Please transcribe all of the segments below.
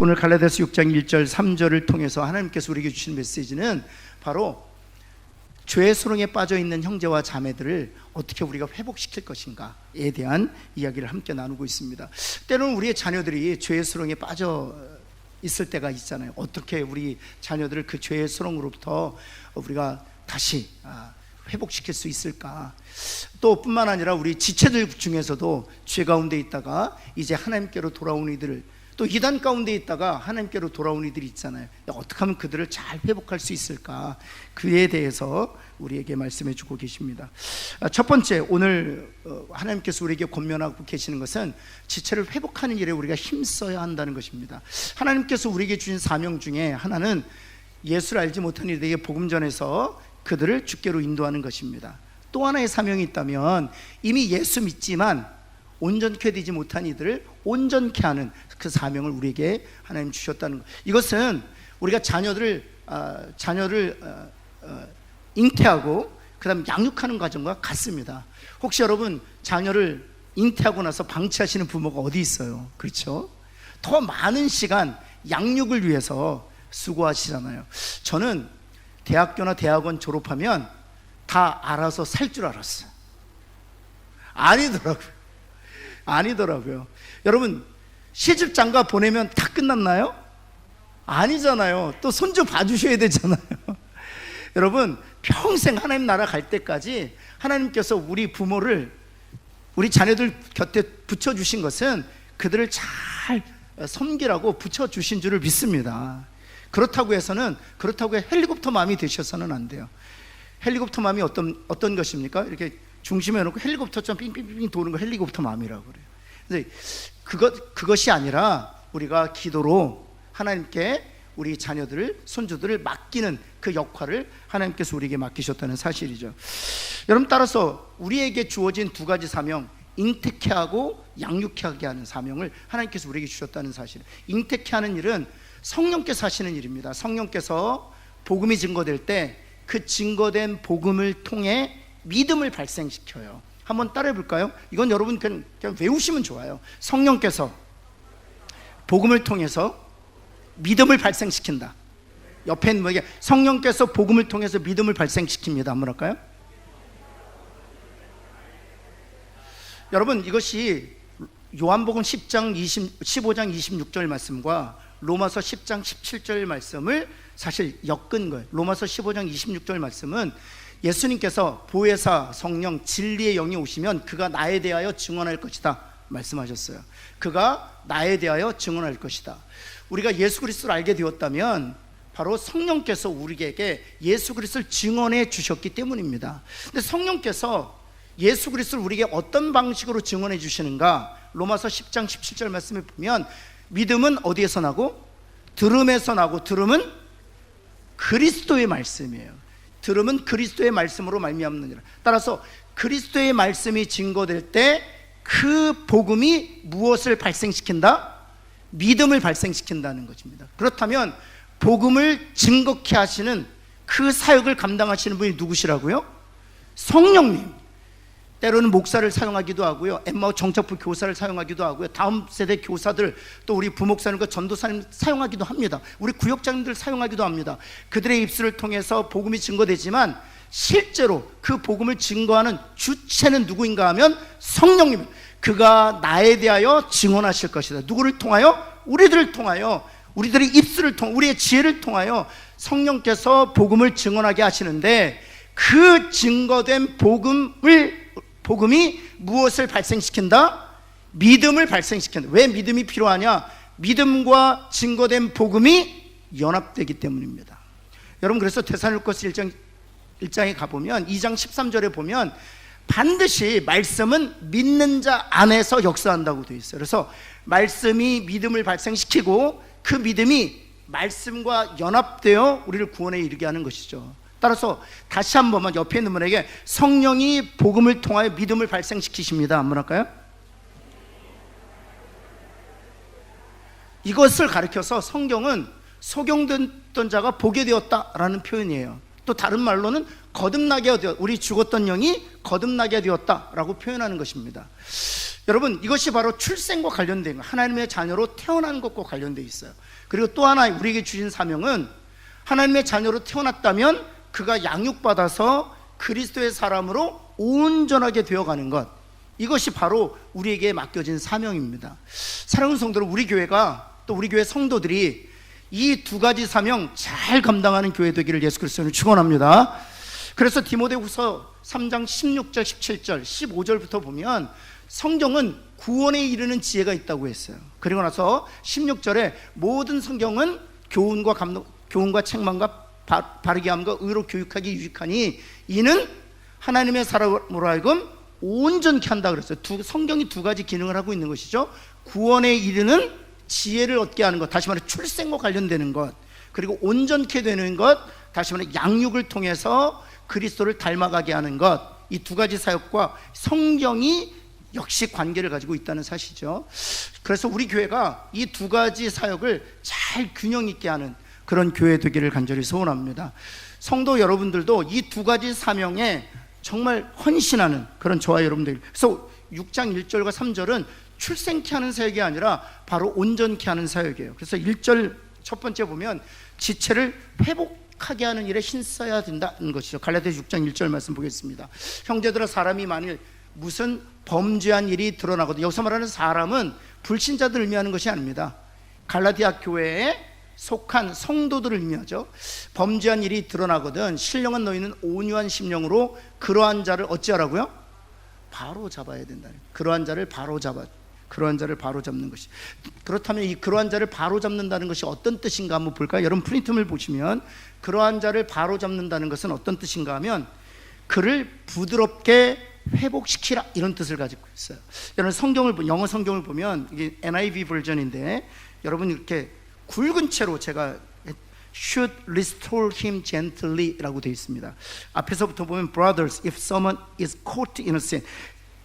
오늘 갈라디아서 6장 1절 3절을 통해서 하나님께서 우리에게 주신 메시지는 바로 죄의 수렁에 빠져 있는 형제와 자매들을 어떻게 우리가 회복시킬 것인가에 대한 이야기를 함께 나누고 있습니다. 때로는 우리의 자녀들이 죄의 수렁에 빠져 있을 때가 있잖아요. 어떻게 우리 자녀들을 그 죄의 수렁으로부터 우리가 다시 회복시킬 수 있을까? 또 뿐만 아니라 우리 지체들 중에서도 죄 가운데 있다가 이제 하나님께로 돌아온 이들을, 또 이단 가운데 있다가 하나님께로 돌아온 이들이 있잖아요. 어떻게 하면 그들을 잘 회복할 수 있을까? 그에 대해서 우리에게 말씀해 주고 계십니다. 첫 번째, 오늘 하나님께서 우리에게 권면하고 계시는 것은 지체를 회복하는 일에 우리가 힘써야 한다는 것입니다. 하나님께서 우리에게 주신 사명 중에 하나는 예수를 알지 못한 이들에게 복음 전해서 그들을 주께로 인도하는 것입니다. 또 하나의 사명이 있다면 이미 예수 믿지만 온전케 되지 못한 이들을 온전케 하는 그 사명을 우리에게 하나님 주셨다는 것. 이것은 우리가 자녀를 잉태하고 그 다음 양육하는 과정과 같습니다. 혹시 여러분 자녀를 잉태하고 나서 방치하시는 부모가 어디 있어요? 그렇죠? 더 많은 시간 양육을 위해서 수고하시잖아요. 저는 대학교나 대학원 졸업하면 다 알아서 살 줄 알았어요. 아니더라고요. 여러분, 시집장가 보내면 다 끝났나요? 아니잖아요. 또 손주 봐주셔야 되잖아요. 여러분, 평생 하나님 나라 갈 때까지 하나님께서 우리 부모를, 우리 자녀들 곁에 붙여주신 것은 그들을 잘 섬기라고 붙여주신 줄을 믿습니다. 그렇다고 해서 헬리콥터 맘이 되셔서는 안 돼요. 헬리콥터 맘이 어떤 것입니까? 이렇게 중심에 놓고 헬리콥터처럼 삥삥삥 도는 거 헬리콥터 맘이라고 그래요. 근데 그것이 아니라 우리가 기도로 하나님께 우리 자녀들을, 손주들을 맡기는 그 역할을 하나님께서 우리에게 맡기셨다는 사실이죠. 여러분, 따라서 우리에게 주어진 두 가지 사명, 잉태케 하고 양육케 하게 하는 사명을 하나님께서 우리에게 주셨다는 사실. 잉태케 하는 일은 성령께서 하시는 일입니다. 성령께서 복음이 증거될 때 그 증거된 복음을 통해 믿음을 발생시켜요. 한번 따라해 볼까요? 이건 여러분 그냥 외우시면 좋아요. 성령께서 복음을 통해서 믿음을 발생시킨다. 옆에 있는 분에게 성령께서 복음을 통해서 믿음을 발생시킵니다. 한번 할까요? 여러분, 이것이 요한복음 15장 26절 말씀과 로마서 10장 17절 말씀을 사실 엮은 거예요. 로마서 15장 26절 말씀은 예수님께서 보혜사 성령 진리의 영이 오시면 그가 나에 대하여 증언할 것이다 말씀하셨어요. 그가 나에 대하여 증언할 것이다. 우리가 예수 그리스도를 알게 되었다면 바로 성령께서 우리에게 예수 그리스도를 증언해 주셨기 때문입니다. 근데 성령께서 예수 그리스도를 우리에게 어떤 방식으로 증언해 주시는가? 로마서 10장 17절 말씀에 보면 믿음은 어디에서 나고? 들음에서 나고, 들음은 그리스도의 말씀이에요. 들음은 그리스도의 말씀으로 말미암느니라. 따라서 그리스도의 말씀이 증거될 때 그 복음이 무엇을 발생시킨다? 믿음을 발생시킨다는 것입니다. 그렇다면 복음을 증거케 하시는 그 사역을 감당하시는 분이 누구시라고요? 성령님. 때로는 목사를 사용하기도 하고요, 엠마오 정착부 교사를 사용하기도 하고요, 다음 세대 교사들, 또 우리 부목사님과 전도사님 사용하기도 합니다. 우리 구역장님들 사용하기도 합니다. 그들의 입술을 통해서 복음이 증거되지만 실제로 그 복음을 증거하는 주체는 누구인가 하면 성령님. 그가 나에 대하여 증언하실 것이다. 누구를 통하여? 우리들을 통하여, 우리들의 입술을 통하여, 우리의 지혜를 통하여 성령께서 복음을 증언하게 하시는데, 그 증거된 복음이 무엇을 발생시킨다? 믿음을 발생시킨다. 왜 믿음이 필요하냐? 믿음과 증거된 복음이 연합되기 때문입니다. 여러분, 그래서 데살로니가서 1장에 가보면 2장 13절에 보면 반드시 말씀은 믿는 자 안에서 역사한다고 되어 있어요. 그래서 말씀이 믿음을 발생시키고 그 믿음이 말씀과 연합되어 우리를 구원에 이르게 하는 것이죠. 따라서 다시 한 번만 옆에 있는 분에게 성령이 복음을 통하여 믿음을 발생시키십니다. 한번 할까요? 이것을 가리켜서 성경은 소경됐던 자가 보게 되었다라는 표현이에요. 또 다른 말로는 거듭나게 되었다, 우리 죽었던 영이 거듭나게 되었다라고 표현하는 것입니다. 여러분, 이것이 바로 출생과 관련된 거, 하나님의 자녀로 태어나는 것과 관련되어 있어요. 그리고 또 하나 우리에게 주신 사명은 하나님의 자녀로 태어났다면 그가 양육받아서 그리스도의 사람으로 온전하게 되어가는 것, 이것이 바로 우리에게 맡겨진 사명입니다. 사랑하는 성도들, 우리 교회가 또 우리 교회 성도들이 이 두 가지 사명 잘 감당하는 교회 되기를 예수 그리스도는 축원합니다. 그래서 디모데후서 3장 16절, 17절, 15절부터 보면 성경은 구원에 이르는 지혜가 있다고 했어요. 그리고 나서 16절에 모든 성경은 교훈과 책망과 바르게 함과 의로 교육하기 유익하니 이는 하나님의 사람으로 하여금 온전케 한다 그랬어요. 성경이 두 가지 기능을 하고 있는 것이죠. 구원에 이르는 지혜를 얻게 하는 것, 다시 말해 출생과 관련되는 것, 그리고 온전케 되는 것, 다시 말해 양육을 통해서 그리스도를 닮아가게 하는 것, 이 두 가지 사역과 성경이 역시 관계를 가지고 있다는 사실이죠. 그래서 우리 교회가 이 두 가지 사역을 잘 균형 있게 하는 그런 교회 되기를 간절히 소원합니다. 성도 여러분들도 이 두 가지 사명에 정말 헌신하는 그런 저와 여러분들, 그래서 6장 1절과 3절은 출생케 하는 사역이 아니라 바로 온전케 하는 사역이에요. 그래서 1절 첫 번째 보면 지체를 회복하게 하는 일에 힘써야 된다는 것이죠. 갈라디아서 6장 1절 말씀 보겠습니다. 형제들아, 사람이 만일 무슨 범죄한 일이 드러나거든, 여기서 말하는 사람은 불신자들을 의미하는 것이 아닙니다. 갈라디아 교회에 속한 성도들을 의미하죠. 범죄한 일이 드러나거든 신령한 너희는 온유한 심령으로 그러한 자를 어찌하라고요? 바로 잡아야 된다. 그러한 자를 바로 잡는 것이. 그렇다면 이 그러한 자를 바로 잡는다는 것이 어떤 뜻인가 한번 볼까요? 여러분 프린트를 보시면 그러한 자를 바로 잡는다는 것은 어떤 뜻인가 하면 그를 부드럽게 회복시키라, 이런 뜻을 가지고 있어요. 여러분 영어 성경을 보면 이게 NIV 버전인데 여러분 이렇게 굵은 채로 제가 should restore him gently 라고 되어 있습니다. 앞에서부터 보면 brothers, if someone is caught in a sin,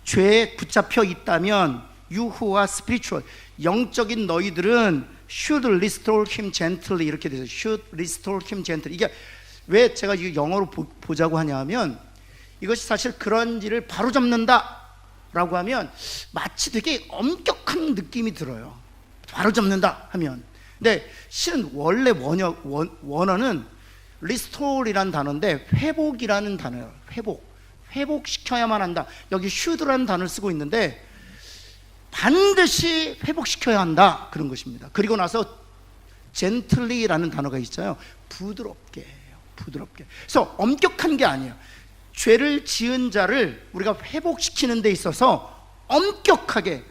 죄에 붙잡혀 있다면 you who are spiritual, 영적인 너희들은 should restore him gently 이렇게 되어 있어요. should restore him gently. 이게 왜 제가 이 영어로 보자고 하냐 하면 이것이 사실 그런 일을 바로잡는다 라고 하면 마치 되게 엄격한 느낌이 들어요. 바로잡는다 하면. 근데 실은 원래 원어는 restore이라는 단어인데 회복이라는 단어예요. 회복시켜야만 한다. 여기 should라는 단어를 쓰고 있는데 반드시 회복시켜야 한다, 그런 것입니다. 그리고 나서 gently라는 단어가 있어요. 부드럽게. 그래서 엄격한 게 아니에요. 죄를 지은 자를 우리가 회복시키는 데 있어서 엄격하게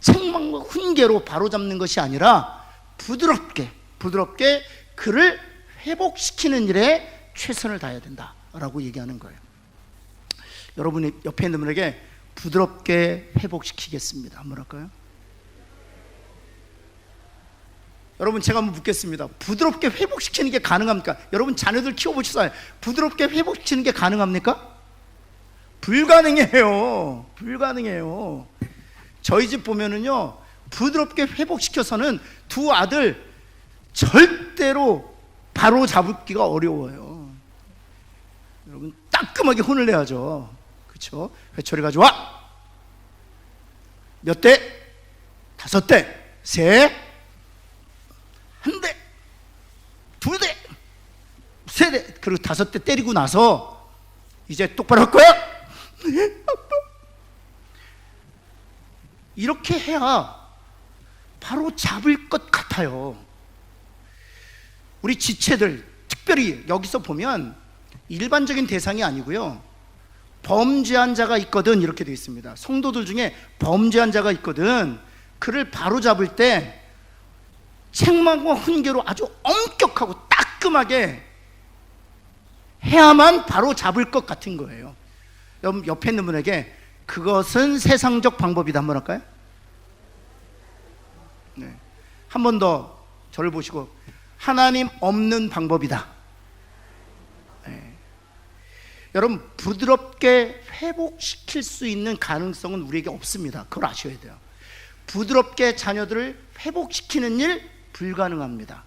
책망과 훈계로 바로잡는 것이 아니라 부드럽게 그를 회복시키는 일에 최선을 다해야 된다라고 얘기하는 거예요. 여러분이 옆에 있는 분에게 부드럽게 회복시키겠습니다 한번 할까요? 여러분, 제가 한번 묻겠습니다. 부드럽게 회복시키는 게 가능합니까? 여러분 자녀들 키워보시잖아요. 부드럽게 회복시키는 게 가능합니까? 불가능해요. 저희 집 보면은요, 부드럽게 회복시켜서는 두 아들 절대로 바로 잡기가 어려워요. 여러분 따끔하게 혼을 내야죠. 그렇죠? 회초리 가져와. 몇 대? 5대, 셋, 1대, 2대, 3대, 그리고 5대 때리고 나서 이제 똑바로 할 거야? 이렇게 해야 바로 잡을 것 같아요. 우리 지체들, 특별히 여기서 보면 일반적인 대상이 아니고요, 범죄한 자가 있거든 이렇게 되어 있습니다. 성도들 중에 범죄한 자가 있거든. 그를 바로 잡을 때 책망과 훈계로 아주 엄격하고 따끔하게 해야만 바로 잡을 것 같은 거예요. 여러분 옆에 있는 분에게 그것은 세상적 방법이다 한번 할까요? 네. 한 번 더 저를 보시고 하나님 없는 방법이다. 네. 여러분 부드럽게 회복시킬 수 있는 가능성은 우리에게 없습니다. 그걸 아셔야 돼요. 부드럽게 자녀들을 회복시키는 일 불가능합니다.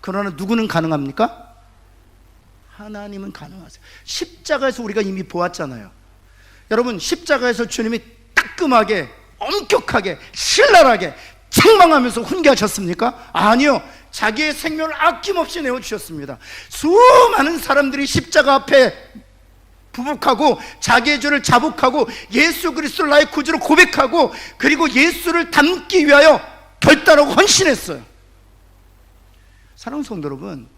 그러나 누구는 가능합니까? 하나님은 가능하세요. 십자가에서 우리가 이미 보았잖아요. 여러분 십자가에서 주님이 따끔하게 엄격하게 신랄하게 책망하면서 훈계하셨습니까? 아니요. 자기의 생명을 아낌없이 내어주셨습니다. 수많은 사람들이 십자가 앞에 부복하고 자기의 죄를 자복하고 예수 그리스도를 나의 구주로 고백하고 그리고 예수를 닮기 위하여 결단하고 헌신했어요. 사랑하는 성도 여러분,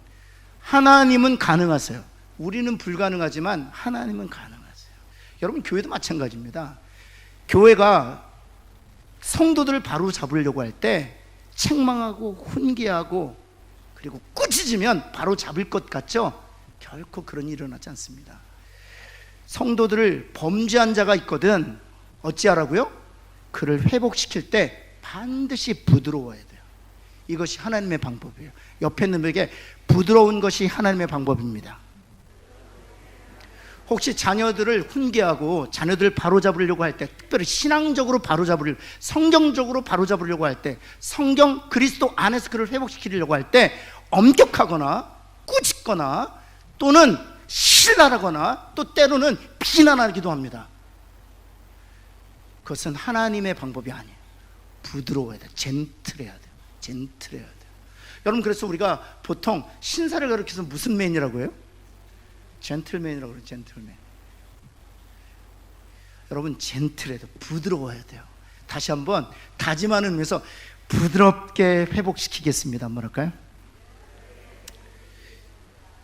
하나님은 가능하세요. 우리는 불가능하지만 하나님은 가능하세요. 여러분, 교회도 마찬가지입니다. 교회가 성도들을 바로 잡으려고 할 때 책망하고 훈계하고 그리고 꾸짖으면 바로 잡을 것 같죠? 결코 그런 일이 일어나지 않습니다. 성도들을 범죄한 자가 있거든 어찌하라고요? 그를 회복시킬 때 반드시 부드러워야 돼요. 이것이 하나님의 방법이에요. 옆에 있는 분에게 부드러운 것이 하나님의 방법입니다. 혹시 자녀들을 훈계하고 자녀들을 바로잡으려고 할 때, 특별히 신앙적으로 바로잡으려고, 성경적으로 바로잡으려고 할 때, 성경 그리스도 안에서 그를 회복시키려고 할 때 엄격하거나 꾸짖거나 또는 신랄하거나 또 때로는 비난하기도 합니다. 그것은 하나님의 방법이 아니에요. 부드러워야 돼요. 젠틀해야 돼요. 젠틀해야 돼요. 여러분, 그래서 우리가 보통 신사를 가르쳐서 무슨 맨이라고 해요? 젠틀맨이라고 그래요. 젠틀맨. 여러분, 젠틀해야 돼요. 부드러워야 돼요. 다시 한번 다짐하는 의미에서 부드럽게 회복시키겠습니다. 뭐랄까요?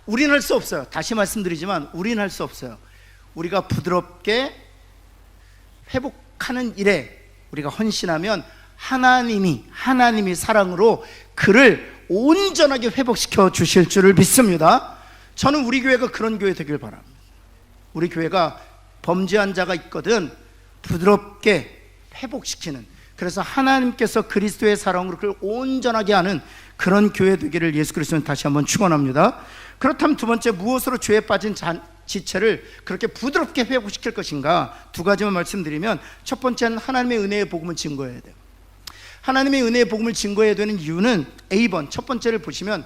우리는 할 수 없어요. 다시 말씀드리지만 우리는 할 수 없어요. 우리가 부드럽게 회복하는 일에 우리가 헌신하면 하나님이 사랑으로 그를 온전하게 회복시켜 주실 줄을 믿습니다. 저는 우리 교회가 그런 교회 되길 바랍니다. 우리 교회가 범죄한 자가 있거든 부드럽게 회복시키는, 그래서 하나님께서 그리스도의 사랑으로 그를 온전하게 하는 그런 교회 되기를 예수 그리스도는 다시 한번 축원합니다. 그렇다면 두 번째, 무엇으로 죄에 빠진 지체를 그렇게 부드럽게 회복시킬 것인가? 두 가지만 말씀드리면, 첫 번째는 하나님의 은혜의 복음을 증거해야 돼요. 하나님의 은혜의 복음을 증거해야 되는 이유는 A번, 첫 번째를 보시면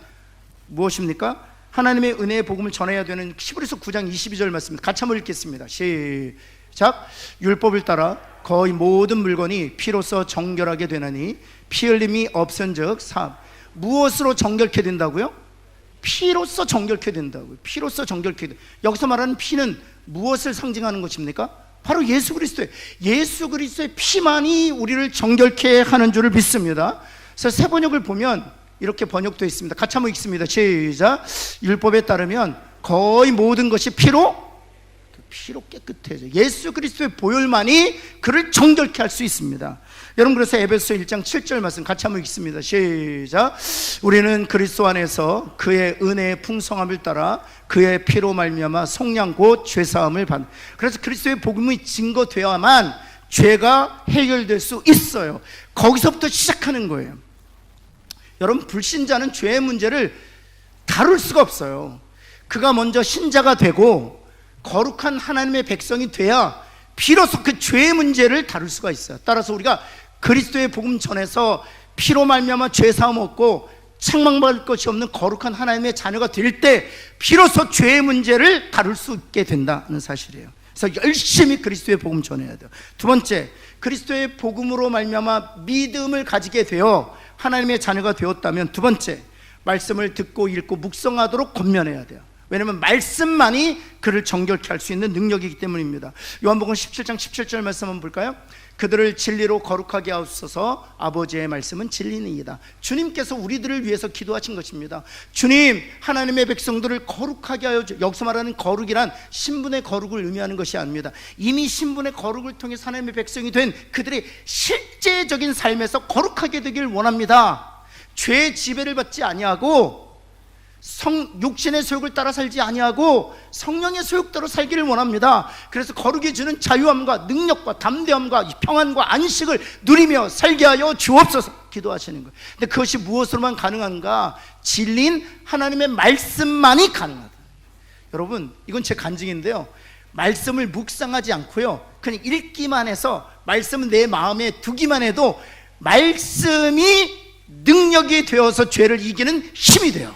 무엇입니까? 하나님의 은혜의 복음을 전해야 되는 히브리서 9장 22절 말씀 같이 한번 읽겠습니다. 시작. 율법을 따라 거의 모든 물건이 피로써 정결하게 되나니 피 흘림이 없은즉 무엇으로 정결케 된다고요? 피로써 정결케 된다고요. 피로써 정결케 된다. 여기서 말하는 피는 무엇을 상징하는 것입니까? 바로 예수 그리스도의 피만이 우리를 정결케 하는 줄을 믿습니다. 그래서 새 번역을 보면 이렇게 번역되어 있습니다. 같이 한번 읽습니다. 시작. 율법에 따르면 거의 모든 것이 피로 깨끗해져. 예수 그리스도의 보혈만이 그를 정결케 할 수 있습니다. 여러분, 그래서 에베소 1장 7절 말씀 같이 한번 읽습니다. 시작. 우리는 그리스도 안에서 그의 은혜의 풍성함을 따라 그의 피로 말미암아 속량 곧 죄사함을 받는. 그래서 그리스도의 복음이 증거되어야만 죄가 해결될 수 있어요. 거기서부터 시작하는 거예요. 여러분, 불신자는 죄의 문제를 다룰 수가 없어요. 그가 먼저 신자가 되고 거룩한 하나님의 백성이 돼야 비로소 그 죄의 문제를 다룰 수가 있어요. 따라서 우리가 그리스도의 복음 전해서 피로 말미암아 죄 사함 없고 책망받을 것이 없는 거룩한 하나님의 자녀가 될 때 비로소 죄의 문제를 다룰 수 있게 된다는 사실이에요. 그래서 열심히 그리스도의 복음 전해야 돼요. 두 번째, 그리스도의 복음으로 말미암아 믿음을 가지게 되어 하나님의 자녀가 되었다면 두 번째, 말씀을 듣고 읽고 묵상하도록 권면해야 돼요. 왜냐하면 말씀만이 그를 정결케 할 수 있는 능력이기 때문입니다. 요한복음 17장 17절 말씀 한번 볼까요? 그들을 진리로 거룩하게 하옵소서. 아버지의 말씀은 진리니이다. 주님께서 우리들을 위해서 기도하신 것입니다. 주님, 하나님의 백성들을 거룩하게 하여 여기서 말하는 거룩이란 신분의 거룩을 의미하는 것이 아닙니다. 이미 신분의 거룩을 통해 하나님의 백성이 된 그들의 실제적인 삶에서 거룩하게 되길 원합니다. 죄의 지배를 받지 아니하고 육신의 소욕을 따라 살지 아니하고 성령의 소욕대로 살기를 원합니다. 그래서 거룩이 주는 자유함과 능력과 담대함과 평안과 안식을 누리며 살게 하여 주옵소서 기도하시는 거예요. 근데 그것이 무엇으로만 가능한가? 진리인 하나님의 말씀만이 가능하다. 여러분, 이건 제 간증인데요, 말씀을 묵상하지 않고요, 그냥 읽기만 해서 말씀은 내 마음에 두기만 해도 말씀이 능력이 되어서 죄를 이기는 힘이 돼요.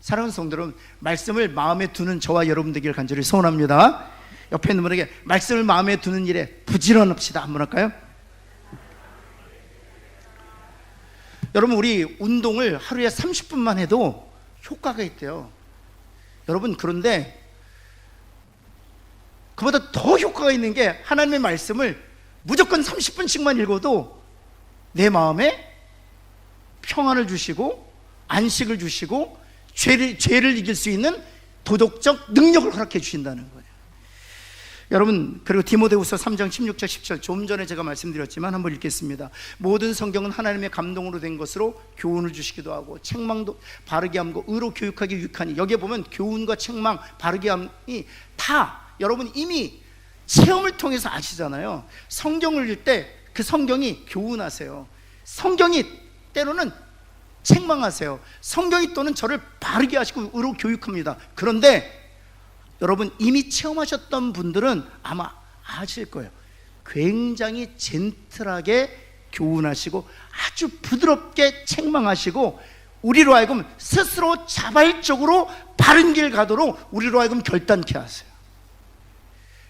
사랑하는 성도 여러분, 말씀을 마음에 두는 저와 여러분 되기를 간절히 소원합니다. 옆에 있는 분에게 말씀을 마음에 두는 일에 부지런합시다 한번 할까요? 여러분, 우리 운동을 하루에 30분만 해도 효과가 있대요. 여러분, 그런데 그보다 더 효과가 있는 게 하나님의 말씀을 무조건 30분씩만 읽어도 내 마음에 평안을 주시고 안식을 주시고 죄를 이길 수 있는 도덕적 능력을 허락해 주신다는 거예요. 여러분, 그리고 디모데후서 3장 16절 17절 좀 전에 제가 말씀드렸지만 한번 읽겠습니다. 모든 성경은 하나님의 감동으로 된 것으로 교훈을 주시기도 하고 책망도 바르게 함과 의로 교육하기 유익하니. 여기에 보면 교훈과 책망, 바르게 함이 다 여러분 이미 체험을 통해서 아시잖아요. 성경을 읽을 때 그 성경이 교훈하세요. 성경이 때로는 책망하세요. 성경이 또는 저를 바르게 하시고 의로 교육합니다. 그런데 여러분, 이미 체험하셨던 분들은 아마 아실 거예요. 굉장히 젠틀하게 교훈하시고 아주 부드럽게 책망하시고 우리로 하여금 스스로 자발적으로 바른 길 가도록 우리로 하여금 결단케 하세요.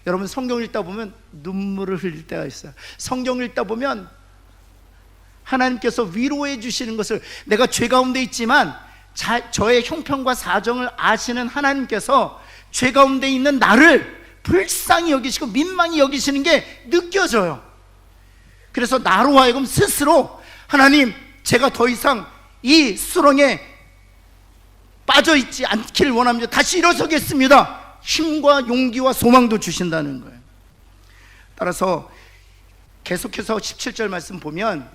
여러분, 성경 읽다 보면 눈물을 흘릴 때가 있어요. 성경 읽다 보면 하나님께서 위로해 주시는 것을, 내가 죄 가운데 있지만 저의 형편과 사정을 아시는 하나님께서 죄 가운데 있는 나를 불쌍히 여기시고 민망히 여기시는 게 느껴져요. 그래서 나로 하여금 스스로, 하나님, 제가 더 이상 이 수렁에 빠져있지 않기를 원합니다. 다시 일어서겠습니다. 힘과 용기와 소망도 주신다는 거예요. 따라서 계속해서 17절 말씀 보면,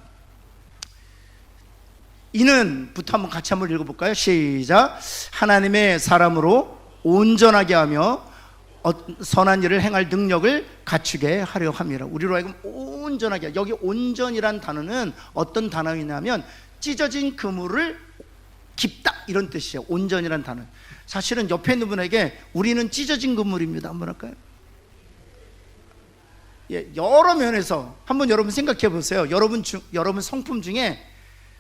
이는 부터 한번 같이 한번 읽어볼까요? 시작. 하나님의 사람으로 온전하게 하며 선한 일을 행할 능력을 갖추게 하려 함이라. 우리로 하여금 온전하게. 여기 온전이란 단어는 어떤 단어이냐면 찢어진 그물을 깁다, 이런 뜻이에요. 온전이란 단어. 사실은 옆에 있는 분에게 우리는 찢어진 그물입니다 한번 할까요? 예, 여러 면에서 한번 여러분 생각해 보세요. 여러분 성품 중에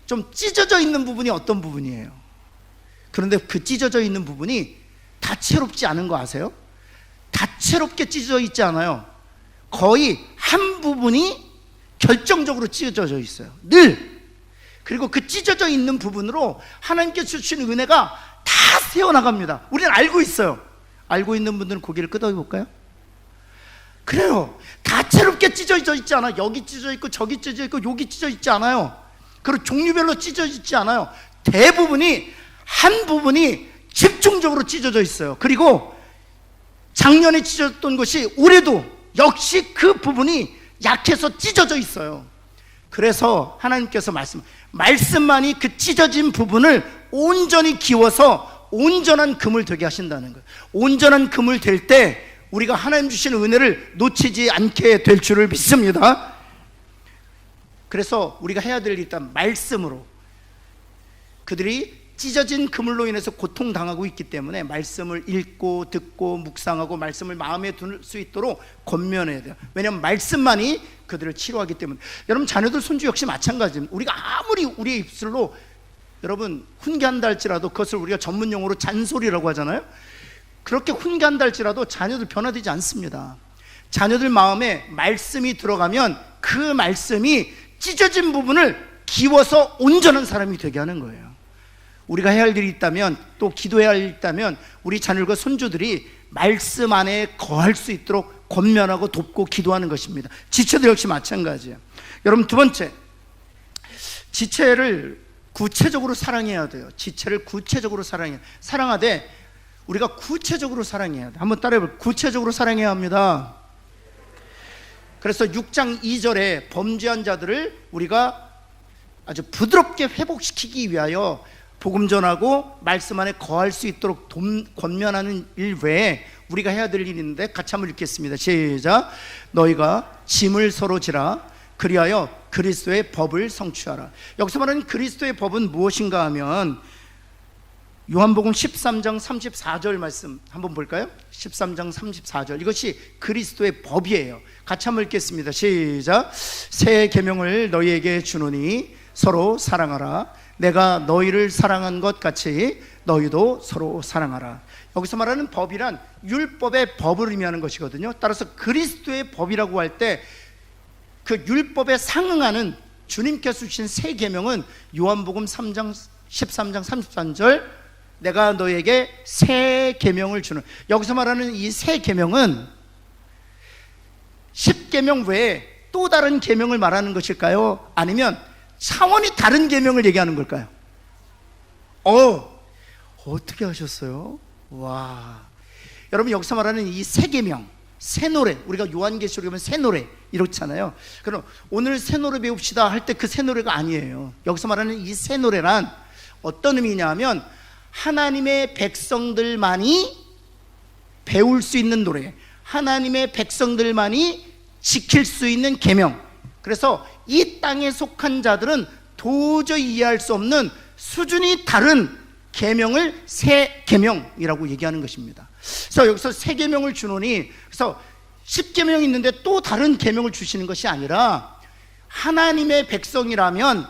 좀 찢어져 있는 부분이 어떤 부분이에요? 그런데 그 찢어져 있는 부분이 다채롭지 않은 거 아세요? 다채롭게 찢어져 있지 않아요. 거의 한 부분이 결정적으로 찢어져 있어요, 늘. 그리고 그 찢어져 있는 부분으로 하나님께서 주시는 은혜가 다 새어나갑니다. 우리는 알고 있어요. 알고 있는 분들은 고개를 끄덕여볼까요? 그래요. 다채롭게 찢어져 있지 않아요. 여기 찢어져 있고 저기 찢어져 있고 여기 찢어져 있지 않아요. 그리고 종류별로 찢어져 있지 않아요. 대부분이, 한 부분이 집중적으로 찢어져 있어요. 그리고 작년에 찢어졌던 것이 올해도 역시 그 부분이 약해서 찢어져 있어요. 그래서 하나님께서 말씀만이 그 찢어진 부분을 온전히 기워서 온전한 금을 되게 하신다는 거예요. 온전한 금을 될 때 우리가 하나님 주시는 은혜를 놓치지 않게 될 줄을 믿습니다. 그래서 우리가 해야 될 일이 일단 말씀으로, 그들이 찢어진 그물로 인해서 고통당하고 있기 때문에 말씀을 읽고 듣고 묵상하고 말씀을 마음에 둘 수 있도록 권면해야 돼요. 왜냐하면 말씀만이 그들을 치료하기 때문에. 여러분, 자녀들 손주 역시 마찬가지입니다. 우리가 아무리 우리의 입술로 여러분 훈계한다 할지라도, 그것을 우리가 전문용어로 잔소리라고 하잖아요. 그렇게 훈계한다 할지라도 자녀들 변화되지 않습니다. 자녀들 마음에 말씀이 들어가면 그 말씀이 찢어진 부분을 기워서 온전한 사람이 되게 하는 거예요. 우리가 해야 할 일이 있다면, 또 기도해야 할 일이 있다면, 우리 자녀들과 손주들이 말씀 안에 거할 수 있도록 권면하고 돕고 기도하는 것입니다. 지체도 역시 마찬가지예요. 여러분, 두 번째, 지체를 구체적으로 사랑해야 돼요. 지체를 구체적으로 사랑하되 우리가 구체적으로 사랑해야 돼. 한번 따라해볼게요. 구체적으로 사랑해야 합니다. 그래서 6장 2절에 범죄한 자들을 우리가 아주 부드럽게 회복시키기 위하여 복음 전하고 말씀 안에 거할 수 있도록 권면하는 일 외에 우리가 해야 될 일이 있는데, 같이 한번 읽겠습니다. 시작. 너희가 짐을 서로 지라. 그리하여 그리스도의 법을 성취하라. 여기서 말하는 그리스도의 법은 무엇인가 하면 요한복음 13장 34절 말씀 한번 볼까요? 13장 34절, 이것이 그리스도의 법이에요. 같이 한번 읽겠습니다. 시작. 새 계명을 너희에게 주노니 서로 사랑하라. 내가 너희를 사랑한 것 같이 너희도 서로 사랑하라. 여기서 말하는 법이란 율법의 법을 의미하는 것이거든요. 따라서 그리스도의 법이라고 할 때 그 율법에 상응하는 주님께서 주신 새 계명은 요한복음 3장 13장 33절 내가 너에게 새 계명을 주는, 여기서 말하는 이 새 계명은 10계명 외에 또 다른 계명을 말하는 것일까요? 아니면 차원이 다른 계명을 얘기하는 걸까요? 어떻게 하셨어요? 와, 여러분 여기서 말하는 이 새 계명, 새 노래, 우리가 요한계시록 보면 새 노래 이렇잖아요. 그럼 오늘 새 노래 배웁시다 할 때 그 새 노래가 아니에요. 여기서 말하는 이 새 노래란 어떤 의미냐 하면 하나님의 백성들만이 배울 수 있는 노래, 하나님의 백성들만이 지킬 수 있는 계명. 그래서 이 땅에 속한 자들은 도저히 이해할 수 없는 수준이 다른 계명을 새 계명이라고 얘기하는 것입니다. 그래서 여기서 새 계명을 주노니, 그래서 10계명이 있는데 또 다른 계명을 주시는 것이 아니라 하나님의 백성이라면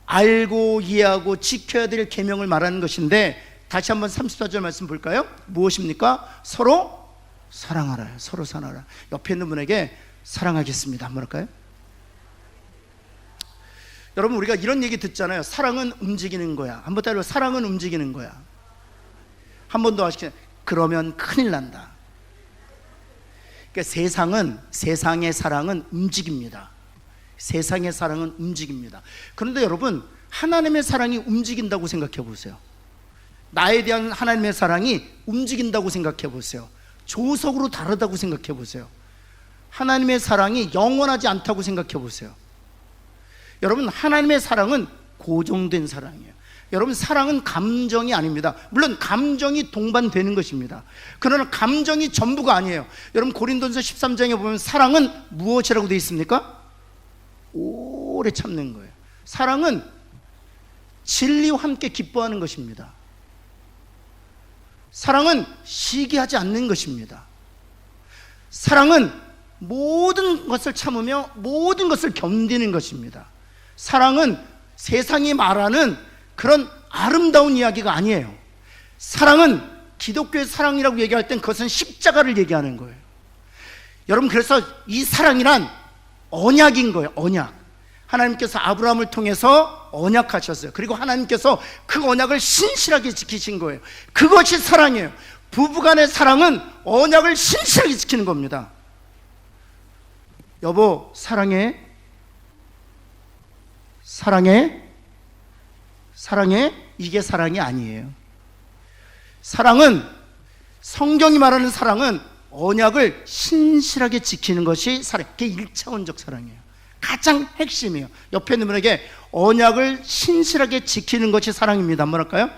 알고 이해하고 지켜야 될 계명을 말하는 것인데, 다시 한번 34절 말씀 볼까요? 무엇입니까? 서로 사랑하라. 서로 사랑하라. 옆에 있는 분에게 사랑하겠습니다 한번 할까요? 여러분 우리가 이런 얘기 듣잖아요. 사랑은 움직이는 거야. 한번 따라해. 사랑은 움직이는 거야. 한 번 더 하시죠. 그러면 큰일 난다. 그러니까 세상의 사랑은 움직입니다. 세상의 사랑은 움직입니다. 그런데 여러분, 하나님의 사랑이 움직인다고 생각해 보세요. 나에 대한 하나님의 사랑이 움직인다고 생각해 보세요. 조석으로 다르다고 생각해 보세요. 하나님의 사랑이 영원하지 않다고 생각해 보세요. 여러분, 하나님의 사랑은 고정된 사랑이에요. 여러분, 사랑은 감정이 아닙니다. 물론 감정이 동반되는 것입니다. 그러나 감정이 전부가 아니에요. 여러분, 고린도전서 13장에 보면 사랑은 무엇이라고 되어 있습니까? 오래 참는 거예요. 사랑은 진리와 함께 기뻐하는 것입니다. 사랑은 시기하지 않는 것입니다. 사랑은 모든 것을 참으며 모든 것을 견디는 것입니다. 사랑은 세상이 말하는 그런 아름다운 이야기가 아니에요. 사랑은 기독교의 사랑이라고 얘기할 땐 그것은 십자가를 얘기하는 거예요. 여러분, 그래서 이 사랑이란 언약인 거예요. 언약. 하나님께서 아브라함을 통해서 언약하셨어요. 그리고 하나님께서 그 언약을 신실하게 지키신 거예요. 그것이 사랑이에요. 부부간의 사랑은 언약을 신실하게 지키는 겁니다. 여보, 사랑해? 사랑해? 사랑해? 이게 사랑이 아니에요. 사랑은, 성경이 말하는 사랑은 언약을 신실하게 지키는 것이 사랑. 그게 1차원적 사랑이에요. 가장 핵심이에요. 옆에 있는 분에게 언약을 신실하게 지키는 것이 사랑입니다. 한번 할까요?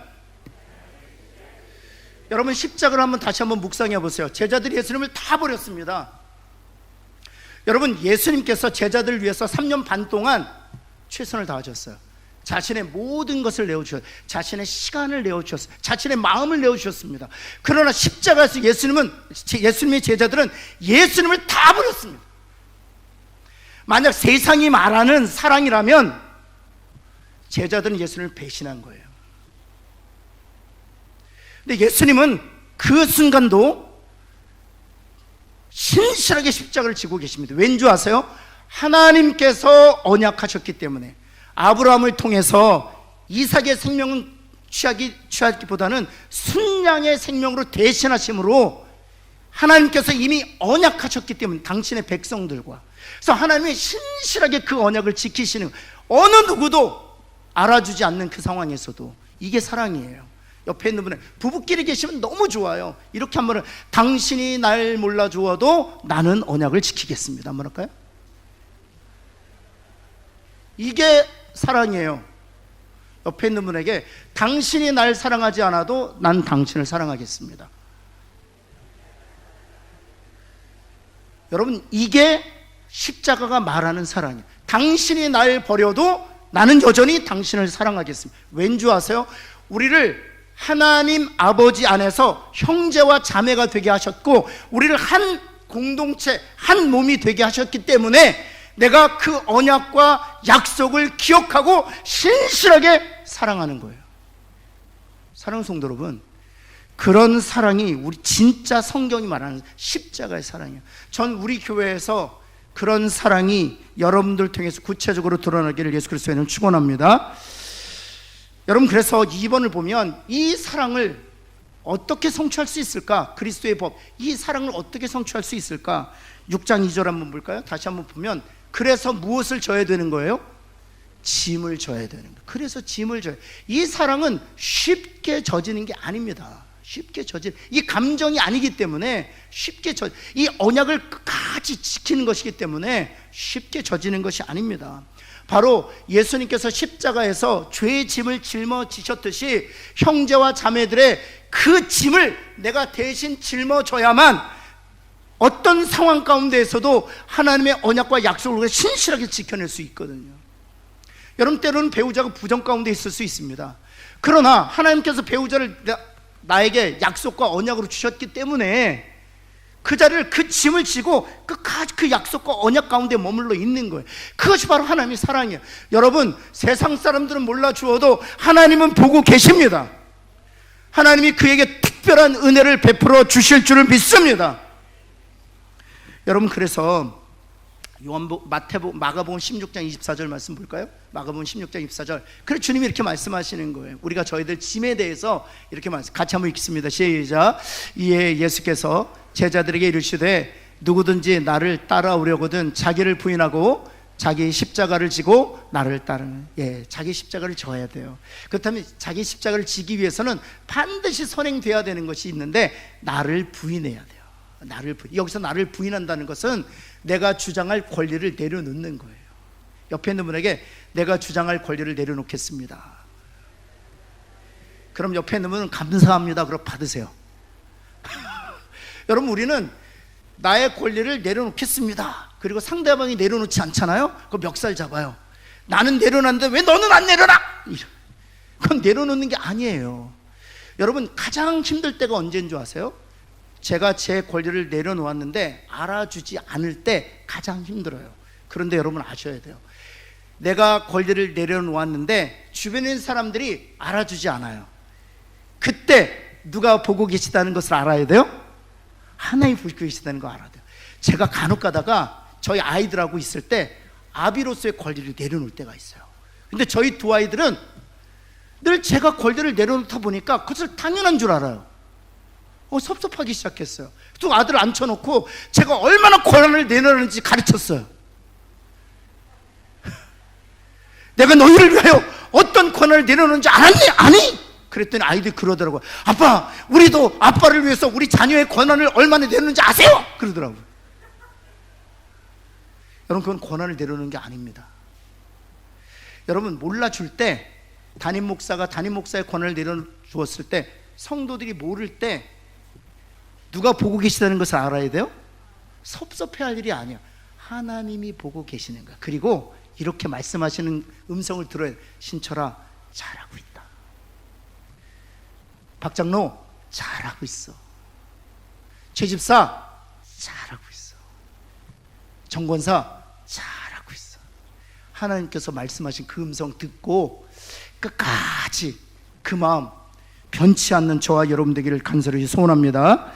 여러분, 십자가를 한번 다시 한번 묵상해 보세요. 제자들이 예수님을 다 버렸습니다. 여러분, 예수님께서 제자들을 위해서 3년 반 동안 최선을 다하셨어요. 자신의 모든 것을 내어주셨어요. 자신의 시간을 내어주셨어요. 자신의 마음을 내어주셨습니다. 그러나 십자가에서 예수님의 제자들은 예수님을 다 버렸습니다. 만약 세상이 말하는 사랑이라면 제자들은 예수님을 배신한 거예요. 근데 예수님은 그 순간도 신실하게 십자가를 지고 계십니다. 왠지 아세요? 하나님께서 언약하셨기 때문에. 아브라함을 통해서 이삭의 생명은 취하기보다는 순양의 생명으로 대신하심으로 하나님께서 이미 언약하셨기 때문에, 당신의 백성들과. 그래서 하나님이 신실하게 그 언약을 지키시는, 어느 누구도 알아주지 않는 그 상황에서도, 이게 사랑이에요. 옆에 있는 분은 부부끼리 계시면 너무 좋아요. 이렇게 한번, 당신이 날 몰라 주어도 나는 언약을 지키겠습니다. 한번 할까요? 이게 사랑이에요. 옆에 있는 분에게 당신이 날 사랑하지 않아도 난 당신을 사랑하겠습니다. 여러분, 이게 십자가가 말하는 사랑이에요. 당신이 날 버려도 나는 여전히 당신을 사랑하겠습니다. 왠지 아세요? 우리를 하나님 아버지 안에서 형제와 자매가 되게 하셨고, 우리를 한 공동체, 한 몸이 되게 하셨기 때문에 내가 그 언약과 약속을 기억하고 신실하게 사랑하는 거예요. 사랑하는 성도 여러분, 그런 사랑이 우리 진짜 성경이 말하는 십자가의 사랑이에요. 전 우리 교회에서 그런 사랑이 여러분들 통해서 구체적으로 드러나기를 예수 그리스도의 이름으로 축원합니다. 여러분, 그래서 2번을 보면 이 사랑을 어떻게 성취할 수 있을까? 그리스도의 법, 이 사랑을 어떻게 성취할 수 있을까? 6장 2절 한번 볼까요? 다시 한번 보면, 그래서 무엇을 져야 되는 거예요? 짐을 져야 되는 거예요. 그래서 짐을 져야. 이 사랑은 쉽게 져지는 게 아닙니다. 쉽게 져진, 이 감정이 아니기 때문에 쉽게 이 언약을 끝까지 지키는 것이기 때문에 쉽게 져지는 것이 아닙니다. 바로 예수님께서 십자가에서 죄의 짐을 짊어지셨듯이 형제와 자매들의 그 짐을 내가 대신 짊어져야만 어떤 상황 가운데에서도 하나님의 언약과 약속을 우리가 신실하게 지켜낼 수 있거든요. 여러분, 때로는 배우자가 부정 가운데 있을 수 있습니다. 그러나 하나님께서 배우자를 나에게 약속과 언약으로 주셨기 때문에 그 자리를, 그 짐을 지고 끝까지 그 약속과 언약 가운데 머물러 있는 거예요. 그것이 바로 하나님의 사랑이에요. 여러분, 세상 사람들은 몰라주어도 하나님은 보고 계십니다. 하나님이 그에게 특별한 은혜를 베풀어 주실 줄을 믿습니다. 여러분, 그래서 마가복음 16장 24절 말씀 볼까요? 마가복음 16장 24절. 그래서 주님이 이렇게 말씀하시는 거예요. 우리가 저희들 짐에 대해서 이렇게 같이 한번 읽겠습니다. 시작. 이에 예수께서 제자들에게 이르시되 누구든지 나를 따라오려거든 자기를 부인하고 자기 십자가를 지고 나를 따르는, 자기 십자가를 져야 돼요. 그렇다면 자기 십자가를 지기 위해서는 반드시 선행돼야 되는 것이 있는데, 나를 부인해야 돼요. 여기서 나를 부인한다는 것은 내가 주장할 권리를 내려놓는 거예요. 옆에 있는 분에게 내가 주장할 권리를 내려놓겠습니다. 그럼 옆에 있는 분은 감사합니다. 그럼 받으세요. 여러분, 우리는 나의 권리를 내려놓겠습니다. 그리고 상대방이 내려놓지 않잖아요. 그 멱살 잡아요. 나는 내려놨는데 왜 너는 안 내려놔? 그건 내려놓는 게 아니에요. 여러분, 가장 힘들 때가 언제인 줄 아세요? 제가 제 권리를 내려놓았는데 알아주지 않을 때 가장 힘들어요. 그런데 여러분 아셔야 돼요. 내가 권리를 내려놓았는데 주변에 있는 사람들이 알아주지 않아요. 그때 누가 보고 계시다는 것을 알아야 돼요? 하나님이 보고 계시다는 거 알아야 돼요. 제가 간혹 가다가 저희 아이들하고 있을 때 아비로서의 권리를 내려놓을 때가 있어요. 근데 저희 두 아이들은 늘 제가 권리를 내려놓다 보니까 그것을 당연한 줄 알아요. 섭섭하기 시작했어요. 또 아들을 앉혀놓고 제가 얼마나 권한을 내려놓는지 가르쳤어요. 내가 너희를 위하여 어떤 권한을 내려놓는지 알았니? 아니? 그랬더니 아이들이 그러더라고요. 아빠, 우리도 아빠를 위해서 우리 자녀의 권한을 얼마나 내려놓는지 아세요? 그러더라고요. 여러분, 그건 권한을 내려놓는 게 아닙니다. 여러분, 몰라줄 때, 담임 목사가 담임 목사의 권한을 내려주었을 때, 성도들이 모를 때 누가 보고 계시다는 것을 알아야 돼요? 섭섭해할 일이 아니에요. 하나님이 보고 계시는 거야. 그리고 이렇게 말씀하시는 음성을 들어야 돼요. 신철아, 잘하고 있다. 박장로, 잘하고 있어. 최 집사, 잘하고 있어. 정권사, 잘하고 있어. 하나님께서 말씀하신 그 음성 듣고 끝까지 그 마음 변치 않는 저와 여러분 되기를 간절히 소원합니다.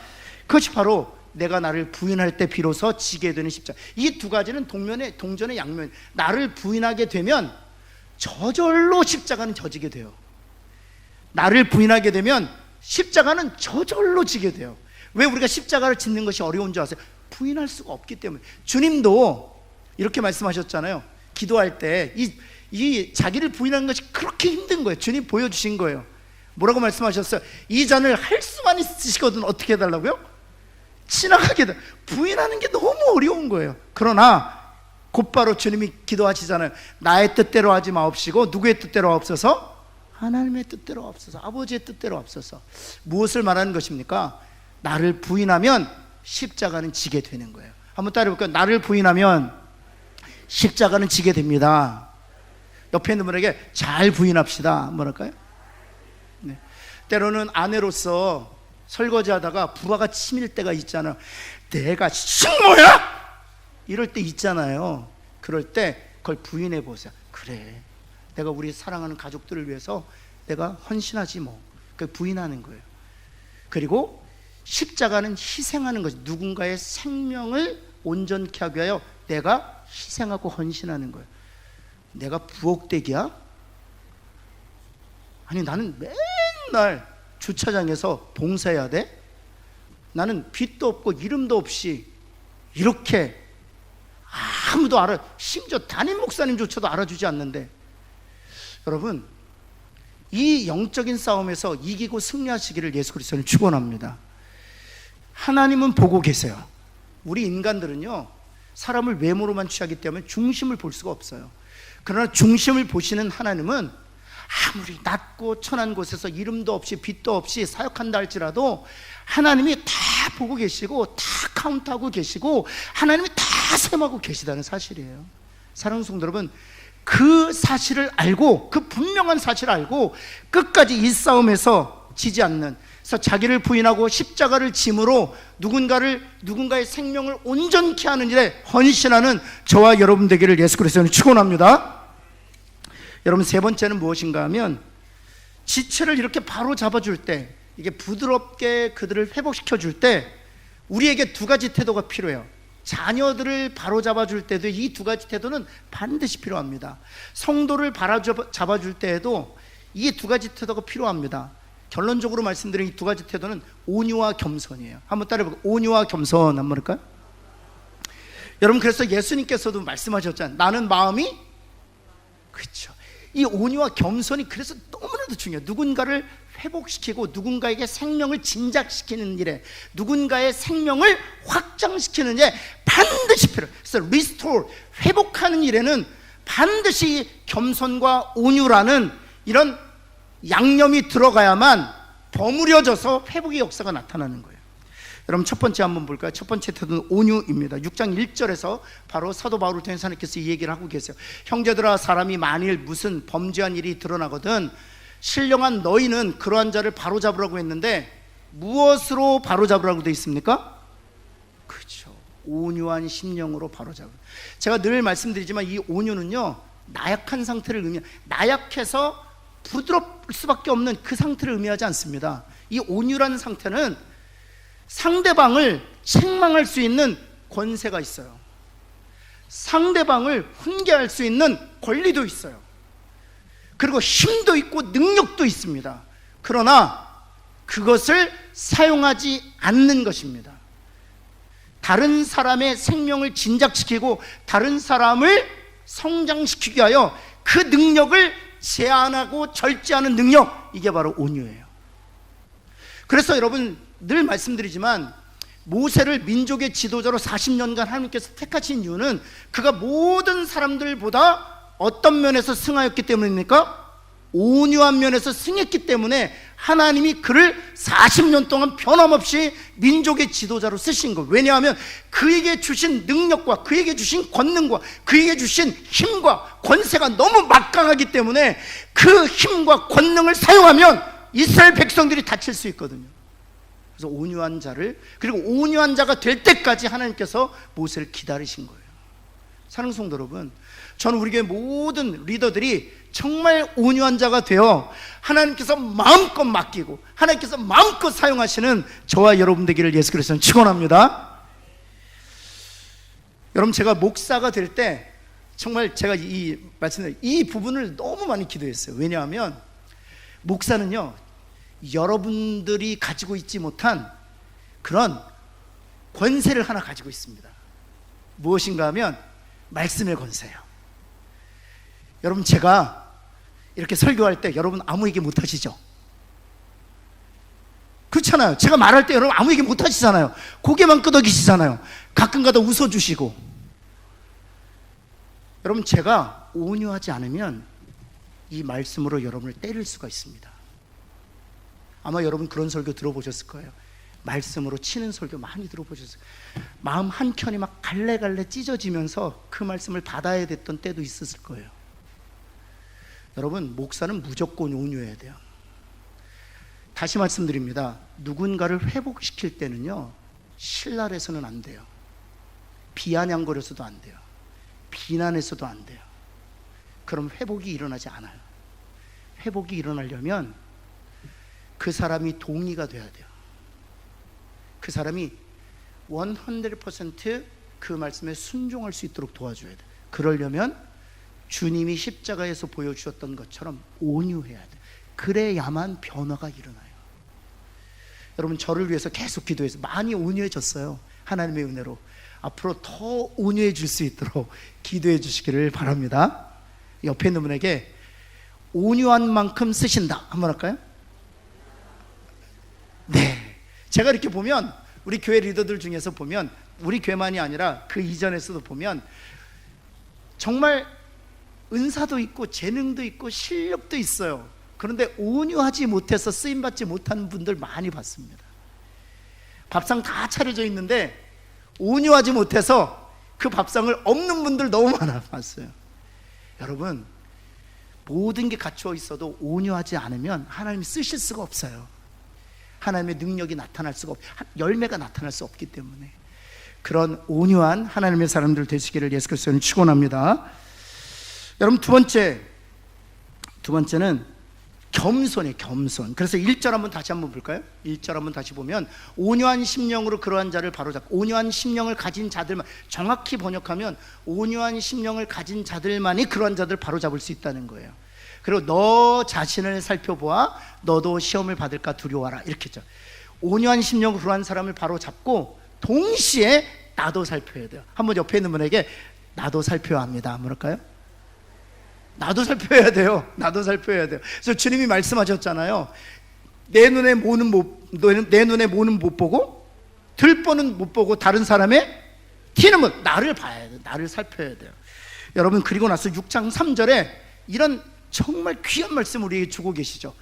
그것이 바로 내가 나를 부인할 때 비로소 지게 되는 십자가. 이 두 가지는 동전의 양면. 나를 부인하게 되면 저절로 십자가는 져지게 돼요. 나를 부인하게 되면 십자가는 저절로 지게 돼요. 왜 우리가 십자가를 짓는 것이 어려운 줄 아세요? 부인할 수가 없기 때문에. 주님도 이렇게 말씀하셨잖아요. 기도할 때 이 자기를 부인하는 것이 그렇게 힘든 거예요. 주님 보여주신 거예요. 뭐라고 말씀하셨어요? 이 잔을 할 수만 있으시거든 어떻게 해달라고요? 지나가게 돼. 부인하는 게 너무 어려운 거예요. 그러나 곧바로 주님이 기도하시잖아요. 나의 뜻대로 하지 마옵시고 누구의 뜻대로 하옵소서? 하나님의 뜻대로 하옵소서. 아버지의 뜻대로 하옵소서. 무엇을 말하는 것입니까? 나를 부인하면 십자가는 지게 되는 거예요. 한번 따라해볼까요? 나를 부인하면 십자가는 지게 됩니다. 옆에 있는 분에게 잘 부인합시다. 뭐랄까요? 네. 때로는 아내로서 설거지하다가 불화가 치밀 때가 있잖아요. 내가 식모야? 이럴 때 있잖아요. 그럴 때 그걸 부인해 보세요. 그래, 내가 우리 사랑하는 가족들을 위해서 내가 헌신하지 뭐. 그 부인하는 거예요. 그리고 십자가는 희생하는 거죠. 누군가의 생명을 온전케 하기 위하여 내가 희생하고 헌신하는 거예요. 내가 부엌대기야? 아니 나는 맨날 주차장에서 봉사해야 돼? 나는 빚도 없고 이름도 없이 이렇게 아무도 심지어 담임 목사님조차도 알아주지 않는데, 여러분 이 영적인 싸움에서 이기고 승리하시기를 예수 그리스도는 축원합니다. 하나님은 보고 계세요. 우리 인간들은요, 사람을 외모로만 취하기 때문에 중심을 볼 수가 없어요. 그러나 중심을 보시는 하나님은 아무리 낮고 천한 곳에서 이름도 없이 빚도 없이 사역한다 할지라도 하나님이 다 보고 계시고 다 카운트하고 계시고 하나님이 다 셈하고 계시다는 사실이에요. 사랑하는 성도 여러분, 그 사실을 알고, 그 분명한 사실을 알고 끝까지 이 싸움에서 지지 않는, 그래서 자기를 부인하고 십자가를 짐으로 누군가의 생명을 온전케 하는 일에 헌신하는 저와 여러분 되기를 예수 그리스도는 축원합니다. 여러분, 세 번째는 무엇인가 하면, 지체를 이렇게 바로 잡아줄 때, 이게 부드럽게 그들을 회복시켜 줄 때 우리에게 두 가지 태도가 필요해요. 자녀들을 바로 잡아줄 때도 이 두 가지 태도는 반드시 필요합니다. 성도를 바로 잡아줄 때에도 이 두 가지 태도가 필요합니다. 결론적으로 말씀드린 이 두 가지 태도는 온유와 겸손이에요. 한번 따라해볼까요? 온유와 겸손 한번 할까요? 여러분, 그래서 예수님께서도 말씀하셨잖아요. 나는 마음이, 그렇죠. 이 온유와 겸손이 그래서 너무나도 중요해요. 누군가를 회복시키고 누군가에게 생명을 진작시키는 일에, 누군가의 생명을 확장시키는 일에 반드시 필요해요. 그래서 restore, 회복하는 일에는 반드시 겸손과 온유라는 이런 양념이 들어가야만 버무려져서 회복의 역사가 나타나는 거예요. 여러분, 첫 번째 한번 볼까요? 첫 번째 태도는 온유입니다. 6장 1절에서 바로 사도 바울을 통해서 하나님께서 이 얘기를 하고 계세요. 형제들아, 사람이 만일 무슨 범죄한 일이 드러나거든 신령한 너희는 그러한 자를 바로잡으라고 했는데 무엇으로 바로잡으라고 되어 있습니까? 그렇죠. 온유한 심령으로 바로잡으라. 제가 늘 말씀드리지만 이 온유는요, 나약한 상태를 나약해서 부드러울 수밖에 없는 그 상태를 의미하지 않습니다. 이 온유라는 상태는 상대방을 책망할 수 있는 권세가 있어요. 상대방을 훈계할 수 있는 권리도 있어요. 그리고 힘도 있고 능력도 있습니다. 그러나 그것을 사용하지 않는 것입니다. 다른 사람의 생명을 진작시키고 다른 사람을 성장시키기 위하여 그 능력을 제한하고 절제하는 능력, 이게 바로 온유예요. 그래서 여러분, 늘 말씀드리지만 모세를 민족의 지도자로 40년간 하나님께서 택하신 이유는 그가 모든 사람들보다 어떤 면에서 승하였기 때문입니까? 온유한 면에서 승했기 때문에 하나님이 그를 40년 동안 변함없이 민족의 지도자로 쓰신 거예요. 왜냐하면 그에게 주신 능력과 그에게 주신 권능과 그에게 주신 힘과 권세가 너무 막강하기 때문에 그 힘과 권능을 사용하면 이스라엘 백성들이 다칠 수 있거든요. 그래서 온유한 자를, 그리고 온유한 자가 될 때까지 하나님께서 모세를 기다리신 거예요. 사랑하는 성도 여러분, 저는 우리 교회 모든 리더들이 정말 온유한 자가 되어 하나님께서 마음껏 맡기고 하나님께서 마음껏 사용하시는 저와 여러분 되기를 예수 그리스도는 축원합니다. 여러분, 제가 목사가 될 때 정말 제가 이 부분을 너무 많이 기도했어요. 왜냐하면 목사는요, 여러분들이 가지고 있지 못한 그런 권세를 하나 가지고 있습니다. 무엇인가 하면 말씀의 권세예요. 여러분, 제가 이렇게 설교할 때 여러분 아무 얘기 못 하시죠? 그렇잖아요. 제가 말할 때 여러분 아무 얘기 못 하시잖아요. 고개만 끄덕이시잖아요. 가끔가다 웃어주시고. 여러분, 제가 온유하지 않으면 이 말씀으로 여러분을 때릴 수가 있습니다. 아마 여러분 그런 설교 들어보셨을 거예요. 말씀으로 치는 설교 많이 들어보셨어요. 마음 한켠이 막 갈래갈래 찢어지면서 그 말씀을 받아야 됐던 때도 있었을 거예요. 여러분, 목사는 무조건 온유해야 돼요. 다시 말씀드립니다. 누군가를 회복시킬 때는요, 신랄해서는 안 돼요. 비아냥거려서도 안 돼요. 비난해서도 안 돼요. 그럼 회복이 일어나지 않아요. 회복이 일어나려면 그 사람이 동의가 돼야 돼요. 그 사람이 100% 그 말씀에 순종할 수 있도록 도와줘야 돼. 그러려면 주님이 십자가에서 보여주셨던 것처럼 온유해야 돼. 그래야만 변화가 일어나요. 여러분, 저를 위해서 계속 기도해서 많이 온유해졌어요. 하나님의 은혜로. 앞으로 더 온유해질 수 있도록 기도해 주시기를 바랍니다. 옆에 있는 분에게 온유한 만큼 쓰신다 한번 할까요? 네. 제가 이렇게 보면 우리 교회 리더들 중에서 보면, 우리 교회만이 아니라 그 이전에서도 보면 정말 은사도 있고 재능도 있고 실력도 있어요. 그런데 온유하지 못해서 쓰임받지 못하는 분들 많이 봤습니다. 밥상 다 차려져 있는데 온유하지 못해서 그 밥상을 없는 분들 너무 많아 봤어요. 여러분, 모든 게 갖추어 있어도 온유하지 않으면 하나님이 쓰실 수가 없어요. 하나님의 능력이 나타날 수가 열매가 나타날 수 없기 때문에 그런 온유한 하나님의 사람들 되시기를 예수 그리스도는 축원합니다. 여러분, 두 번째는 겸손이에요. 겸손. 그래서 1절 한번 다시 한번 볼까요? 1절 한번 다시 보면 온유한 심령으로 그러한 자를 바로잡고, 온유한 심령을 가진 자들만, 정확히 번역하면 온유한 심령을 가진 자들만이 그러한 자들을 바로잡을 수 있다는 거예요. 그리고 너 자신을 살펴보아 너도 시험을 받을까 두려워하라, 이렇게 했죠. 온유한 심령으로 그러한 사람을 바로잡고 동시에 나도 살펴야 돼요. 한번 옆에 있는 분에게 나도 살펴야 합니다. 뭐랄까요? 나도 살펴야 돼요. 나도 살펴야 돼요. 그래서 주님이 말씀하셨잖아요. 내 눈에 모는 못 보고, 들보는 못 보고 다른 사람의 티는 못. 나를 봐야 돼요. 나를 살펴야 돼요. 여러분, 그리고 나서 6장 3절에 이런 정말 귀한 말씀 우리에게 주고 계시죠.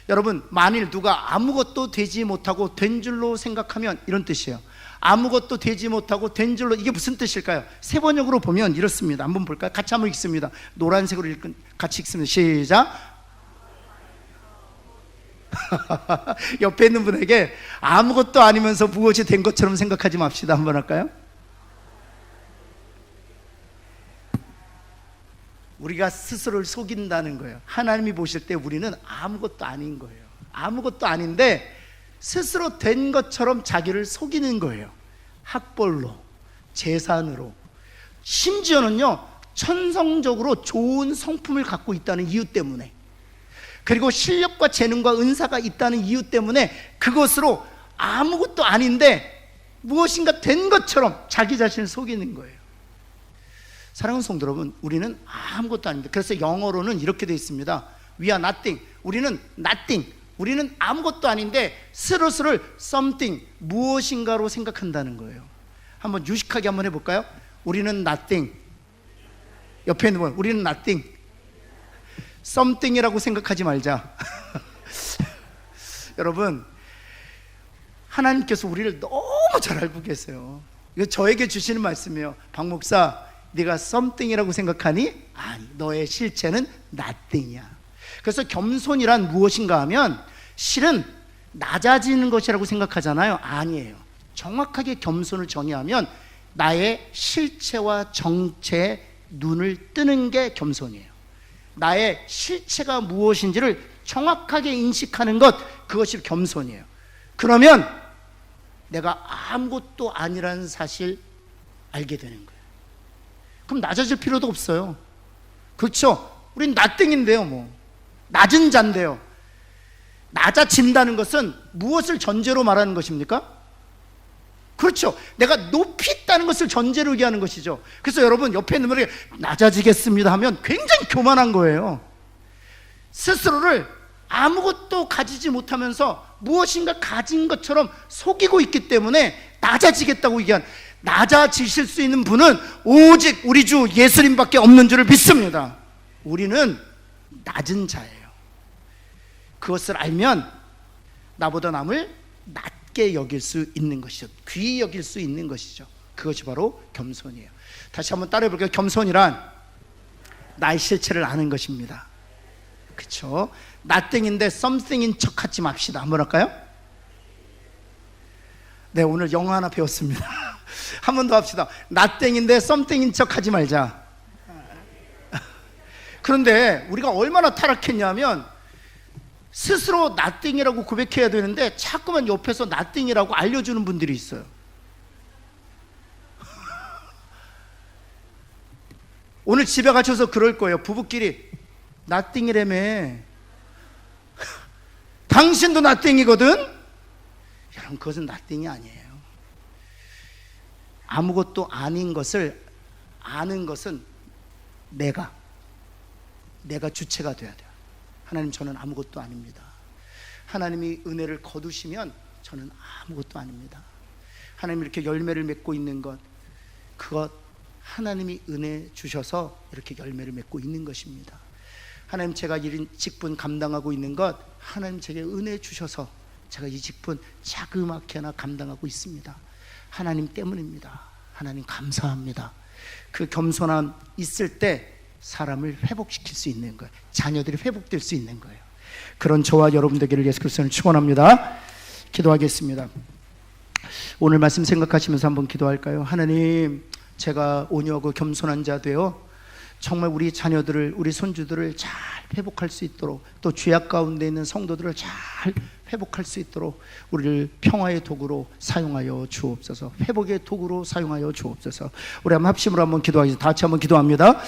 여러분, 만일 누가 아무것도 되지 못하고 된 줄로 생각하면, 이런 뜻이에요. 아무것도 되지 못하고 된 줄로, 이게 무슨 뜻일까요? 세 번역으로 보면 이렇습니다. 한번 볼까요? 같이 한번 읽습니다. 노란색으로 같이 읽습니다. 시작. 옆에 있는 분에게 아무것도 아니면서 무엇이 된 것처럼 생각하지 맙시다. 한번 할까요? 우리가 스스로를 속인다는 거예요. 하나님이 보실 때 우리는 아무것도 아닌 거예요. 아무것도 아닌데 스스로 된 것처럼 자기를 속이는 거예요. 학벌로, 재산으로, 심지어는요 천성적으로 좋은 성품을 갖고 있다는 이유 때문에, 그리고 실력과 재능과 은사가 있다는 이유 때문에 그것으로 아무것도 아닌데 무엇인가 된 것처럼 자기 자신을 속이는 거예요. 사랑하는 성도 여러분, 우리는 아무것도 아닙니다. 그래서 영어로는 이렇게 되어 있습니다. We are nothing. 우리는 nothing. 우리는 아무것도 아닌데 스스로를 something, 무엇인가로 생각한다는 거예요. 한번 유식하게 한번 해볼까요? 우리는 nothing. 옆에 있는 분, 우리는 nothing. something이라고 생각하지 말자. 여러분, 하나님께서 우리를 너무 잘 알고 계세요. 이거 저에게 주시는 말씀이에요. 박 목사, 네가 something이라고 생각하니? 아니, 너의 실체는 nothing이야. 그래서 겸손이란 무엇인가 하면 실은 낮아지는 것이라고 생각하잖아요. 아니에요. 정확하게 겸손을 정의하면 나의 실체와 정체에 눈을 뜨는 게 겸손이에요. 나의 실체가 무엇인지를 정확하게 인식하는 것, 그것이 겸손이에요. 그러면 내가 아무것도 아니라는 사실 알게 되는 거예요. 그럼 낮아질 필요도 없어요. 그렇죠? 우린 나땡인데요, 낮은 자인데요. 낮아진다는 것은 무엇을 전제로 말하는 것입니까? 그렇죠. 내가 높이 있다는 것을 전제로 얘기하는 것이죠. 그래서 여러분, 옆에 있는 분에게 낮아지겠습니다 하면 굉장히 교만한 거예요. 스스로를 아무것도 가지지 못하면서 무엇인가 가진 것처럼 속이고 있기 때문에 낮아지겠다고 얘기한, 낮아지실 수 있는 분은 오직 우리 주 예수님밖에 없는 줄을 믿습니다. 우리는 낮은 자예요. 그것을 알면 나보다 남을 낮게 여길 수 있는 것이죠. 귀히 여길 수 있는 것이죠. 그것이 바로 겸손이에요. 다시 한번 따라해 볼게요. 겸손이란 나의 실체를 아는 것입니다. 그렇죠? nothing인데 something인 척 하지 맙시다. 한번 할까요? 네, 오늘 영어 하나 배웠습니다. 한 번 더 합시다. nothing인데 something인 척 하지 말자. 그런데 우리가 얼마나 타락했냐면 스스로 nothing이라고 고백해야 되는데 자꾸만 옆에서 nothing이라고 알려주는 분들이 있어요. 오늘 집에 가셔서 그럴 거예요. 부부끼리 나띵이라며. 당신도 나띵이거든. 여러분, 그것은 나띵이 아니에요. 아무것도 아닌 것을 아는 것은 내가 주체가 돼야 돼요. 하나님, 저는 아무것도 아닙니다. 하나님이 은혜를 거두시면 저는 아무것도 아닙니다. 하나님 이렇게 열매를 맺고 있는 것, 그것 하나님이 은혜 주셔서 이렇게 열매를 맺고 있는 것입니다. 하나님, 제가 이 직분 감당하고 있는 것 하나님 제게 은혜 주셔서 제가 이 직분 자그맣게 하나 감당하고 있습니다. 하나님 때문입니다. 하나님 감사합니다. 그 겸손함 있을 때 사람을 회복시킬 수 있는 거예요. 자녀들이 회복될 수 있는 거예요. 그런 저와 여러분 되기를 예수 그리스도는 축원합니다. 기도하겠습니다. 오늘 말씀 생각하시면서 한번 기도할까요? 하나님, 제가 온유하고 겸손한 자 되어 정말 우리 자녀들을, 우리 손주들을 잘 회복할 수 있도록, 또 죄악 가운데 있는 성도들을 잘 회복할 수 있도록 우리를 평화의 도구로 사용하여 주옵소서. 회복의 도구로 사용하여 주옵소서. 우리 한번 합심으로 한번 기도하겠습니다. 다 같이 한번 기도합니다.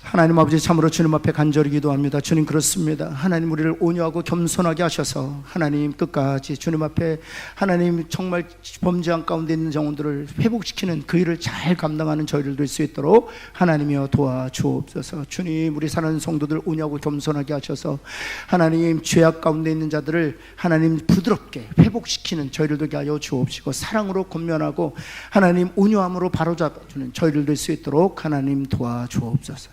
하나님 아버지, 참으로 주님 앞에 간절히 기도합니다. 주님, 그렇습니다. 하나님, 우리를 온유하고 겸손하게 하셔서 하나님 끝까지 주님 앞에 하나님 정말 범죄한 가운데 있는 영혼들을 회복시키는 그 일을 잘 감당하는 저희를 될 수 있도록 하나님이여 도와주옵소서. 주님, 우리 사랑하는 성도들 온유하고 겸손하게 하셔서 하나님 죄악 가운데 있는 자들을 하나님 부드럽게 회복시키는 저희를 되게 하여 주옵시고, 사랑으로 권면하고 하나님 온유함으로 바로잡아주는 저희를 될 수 있도록 하나님 도와주옵소서.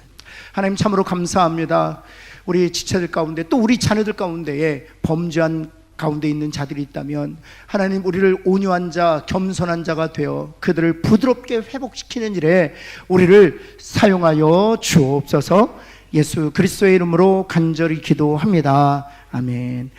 하나님, 참으로 감사합니다. 우리 지체들 가운데, 또 우리 자녀들 가운데에 범죄한 가운데 있는 자들이 있다면 하나님, 우리를 온유한 자, 겸손한 자가 되어 그들을 부드럽게 회복시키는 일에 우리를 사용하여 주옵소서. 예수 그리스도의 이름으로 간절히 기도합니다. 아멘.